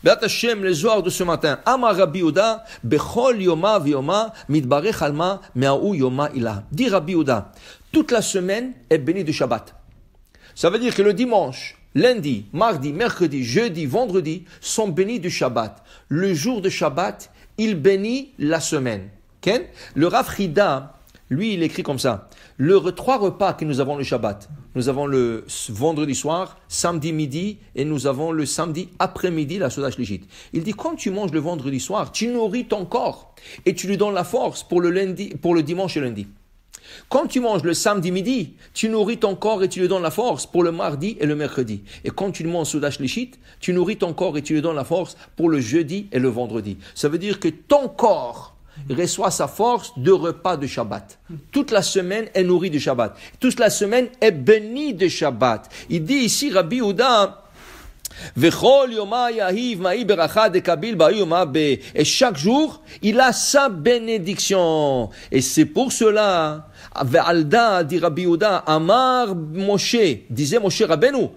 Be'at Hashem, les Zohar de ce matin. Amar Rabbi Yehuda, Bechol Yoma V'Yoma, Mitbarech Alma, Me'aou Yoma Ila. Dit Rabbi Yehuda, toute la semaine est bénie de Shabbat. Ça veut dire que le dimanche, lundi, mardi, mercredi, jeudi, vendredi sont bénis du Shabbat. Le jour de Shabbat, il bénit la semaine. Okay? Le Rav Chida, lui, il écrit comme ça. Trois repas que nous avons le Shabbat. Nous avons le vendredi soir, samedi midi, et nous avons le samedi après-midi, la Soda Shlichit. Il dit, quand tu manges le vendredi soir, tu nourris ton corps et tu lui donnes la force pour le dimanche et lundi. Quand tu manges le samedi midi, tu nourris ton corps et tu lui donnes la force pour le mardi et le mercredi. Et quand tu manges Soda Shlichit, tu nourris ton corps et tu lui donnes la force pour le jeudi et le vendredi. Ça veut dire que ton corps reçoit sa force de repas de Shabbat. Toute la semaine est nourrie de Shabbat. Toute la semaine est bénie de Shabbat. Il dit ici, Rabbi Yehuda, et chaque jour, il a sa bénédiction. Et c'est pour cela, Ve'alda, dit Rabbi Yehuda, Amar Moshe, disait Moshe Rabbeinu,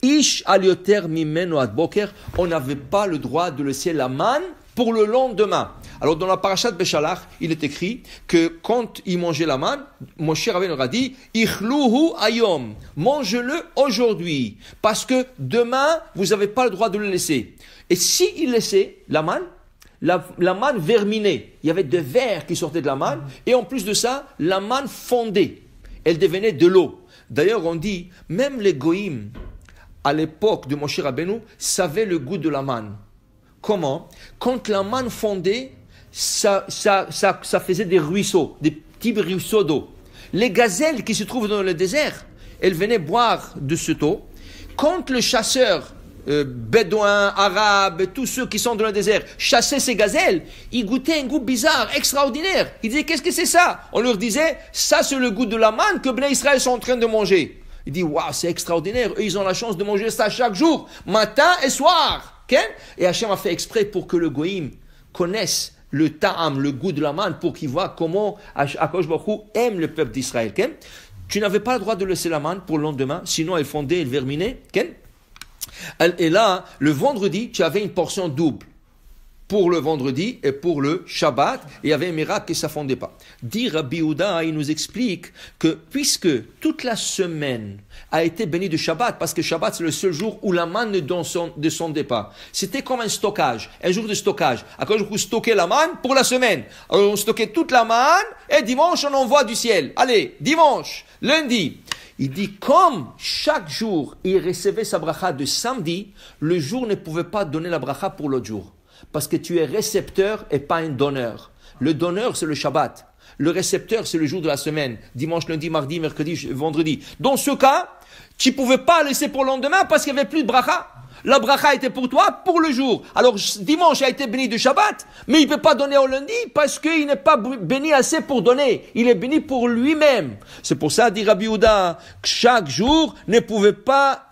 Ish alioter mimeno ad boker, on n'avait pas le droit de laisser la manne pour le lendemain. Alors dans la parashat Beshalach, il est écrit que quand il mangeait la manne, Moshe Rabbeinu a dit Ichluhu ayom, mange-le aujourd'hui, parce que demain vous n'avez pas le droit de le laisser. Et si il laissait la manne verminait, il y avait des vers qui sortaient de la manne, et en plus de ça, la manne fondait, elle devenait de l'eau. D'ailleurs on dit, même les goïms, à l'époque de Moshe Rabbeinu, savaient le goût de la manne. Comment? Quand la manne fondait, ça faisait des ruisseaux, des petits ruisseaux d'eau. Les gazelles qui se trouvent dans le désert, elles venaient boire de cette eau. Quand le chasseur, bédouin, arabe, tous ceux qui sont dans le désert, chassaient ces gazelles, ils goûtaient un goût bizarre, extraordinaire. Ils disaient, qu'est-ce que c'est ça? On leur disait, ça c'est le goût de la manne que Bnei Israël sont en train de manger. Ils disent, waouh, c'est extraordinaire. Eux, ils ont la chance de manger ça chaque jour, matin et soir. Et Hachem a fait exprès pour que le goïm connaisse le ta'am, le goût de la manne, pour qu'il voit comment Akadosh Baruch Hu aime le peuple d'Israël. Tu n'avais pas le droit de laisser la manne pour le lendemain, sinon elle fondait, elle verminait. Et là, le vendredi, tu avais une portion double pour le vendredi et pour le Shabbat. Et il y avait un miracle que ça ne fondait pas. Dit Rabbi Yehuda, il nous explique que puisque toute la semaine a été bénie de Shabbat, parce que Shabbat c'est le seul jour où la manne ne descendait pas. C'était comme un stockage, un jour de stockage. À cause où stocker la manne pour la semaine. Alors on stockait toute la manne et dimanche on envoie du ciel. Allez, dimanche, lundi. Il dit, comme chaque jour il recevait sa bracha de samedi, le jour ne pouvait pas donner la bracha pour l'autre jour. Parce que tu es récepteur et pas un donneur. Le donneur, c'est le Shabbat. Le récepteur, c'est le jour de la semaine. Dimanche, lundi, mardi, mercredi, vendredi. Dans ce cas, tu ne pouvais pas laisser pour le lendemain parce qu'il n'y avait plus de bracha. La bracha était pour toi, pour le jour. Alors, dimanche a été béni de Shabbat, mais il ne peut pas donner au lundi parce qu'il n'est pas béni assez pour donner. Il est béni pour lui-même. C'est pour ça, dit Rabbi Yehuda, que chaque jour ne pouvait pas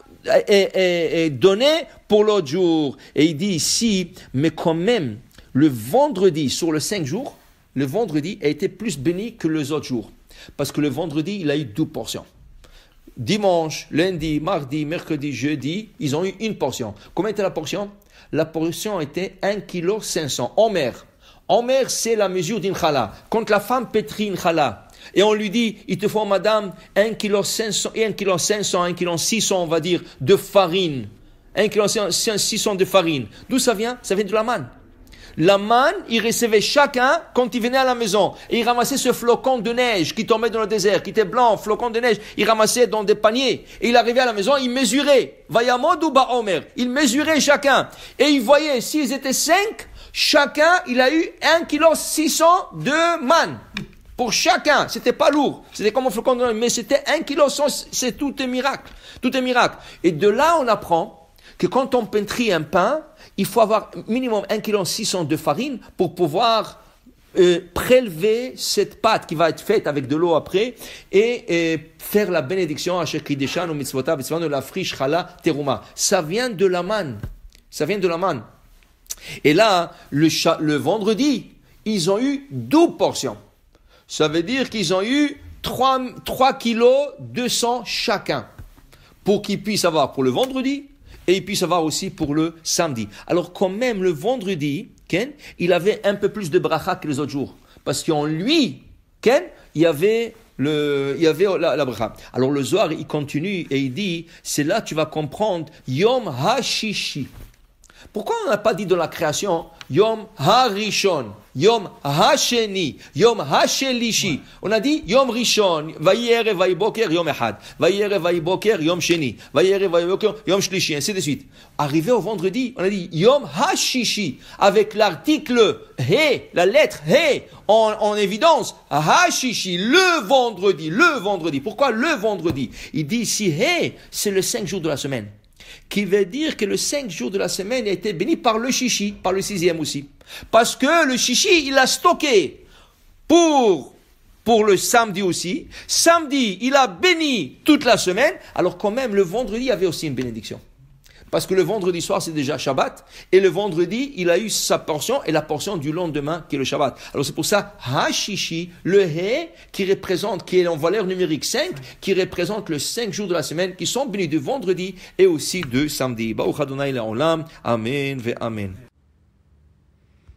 et donné pour l'autre jour. Et il dit ici, mais quand même, le vendredi, sur les 5 jours, le vendredi a été plus béni que les autres jours. Parce que le vendredi, il a eu 2 portions. Dimanche, lundi, mardi, mercredi, jeudi, ils ont eu 1 portion. Combien était la portion? La portion était 1,5 kg. Omer. Omer, c'est la mesure d'une challah. Quand la femme pétrit une challah, et on lui dit, il te faut, madame, 1,5 kg, 1,6 kg, on va dire, de farine. 1,6 kg de farine. D'où ça vient? Ça vient de la manne. La manne, il recevait chacun quand il venait à la maison. Et il ramassait ce flocon de neige qui tombait dans le désert, qui était blanc, flocon de neige. Il ramassait dans des paniers. Et il arrivait à la maison, il mesurait. Vayamod ou Ba'omer. Il mesurait chacun. Et il voyait, s'ils étaient 5, chacun, il a eu 1,6 kg de manne. Pour chacun, c'était pas lourd, c'était comme un flocon de neige, mais c'était 1,1 kg, c'est tout est miracle, tout est miracle. Et de là, on apprend que quand on pétrit un pain, il faut avoir minimum 1,6 kg de farine pour pouvoir prélever cette pâte qui va être faite avec de l'eau après et faire la bénédiction à Shekideshan ou Mitzvotav, de la friche Chala Teruma. Ça vient de la manne, ça vient de la manne. Et là, le vendredi, ils ont eu 12 portions. Ça veut dire qu'ils ont eu 3,2 kg chacun pour qu'ils puissent avoir pour le vendredi et il puisse avoir aussi pour le samedi. Alors quand même le vendredi, Ken, il avait un peu plus de bracha que les autres jours. Parce qu'en lui, Ken, il y avait la bracha. Alors le Zohar, il continue et il dit, c'est là que tu vas comprendre Yom HaShishi. Pourquoi on n'a pas dit dans la création Yom HaRishon, Yom HaSheni, Yom HaShelishi? On a dit Yom Rishon, Vayere Vayboker Yom Echad, Vayere Vayboker Yom Sheni, Vayere Vayboker Yom Shlishi, ainsi de suite. Arrivé au vendredi, on a dit Yom HaShishi, avec l'article He, la lettre He, en évidence, HaShishi, le vendredi. Pourquoi le vendredi? Il dit ici He, c'est le 5 jours de la semaine. Qui veut dire que le 5 jours de la semaine a été béni par le chichi, par le 6e aussi. Parce que le chichi, il a stocké pour le samedi aussi. Samedi, il a béni toute la semaine, alors quand même le vendredi, il y avait aussi une bénédiction. Parce que le vendredi soir, c'est déjà Shabbat. Et le vendredi, il a eu sa portion et la portion du lendemain qui est le Shabbat. Alors c'est pour ça, Hashishi, le He, qui est en valeur numérique 5, qui représente les 5 jours de la semaine, qui sont bénis de vendredi et aussi de samedi. Baruch Adonai Le'olam. Amen ve Amen.